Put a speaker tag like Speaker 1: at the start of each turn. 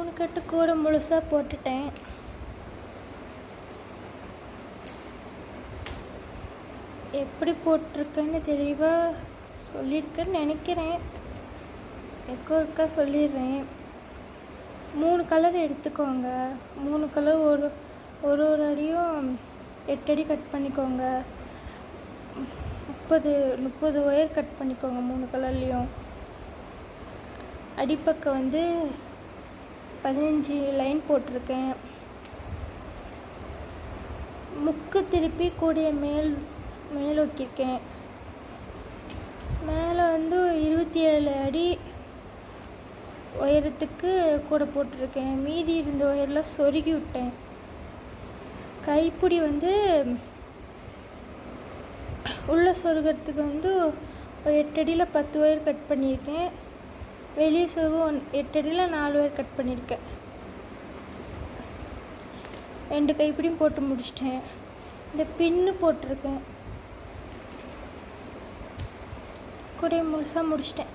Speaker 1: 3 கட்டு கூட முழுசாக போட்டுட்டேன். எப்படி போட்டிருக்கேன்னு தெளிவாக சொல்லியிருக்கேன்னு நினைக்கிறேன். ஒருக்கா சொல்லிடுறேன். 3 கலர் எடுத்துக்கோங்க. 3 கலர் ஒரு அடியும் 8 அடி கட் பண்ணிக்கோங்க. 30 ஒயர் கட் பண்ணிக்கோங்க 3 கலர்லேயும். அடிப்பக்கம் வந்து 15 லைன் போட்டிருக்கேன். முக்கு திருப்பி கூடிய மேல் வச்சிருக்கேன். மேலே வந்து 27 அடி உயரத்துக்கு கூட போட்டிருக்கேன். மீதி இருந்த ஒயர்லாம் சொருகி விட்டேன். கைப்பிடி வந்து உள்ளே சொருகிறதுக்கு வந்து ஒரு 8 அடியில் 10 ஒயர் கட் பண்ணியிருக்கேன். வெளியே சொருகும் 8 அடியில் 4 ஒயர் கட் பண்ணியிருக்கேன். 2 கைப்பிடியும் போட்டு முடிச்சிட்டேன். இந்த பின்னு போட்டிருக்கேன். கூட முழுசாக முடிச்சிட்டேன்.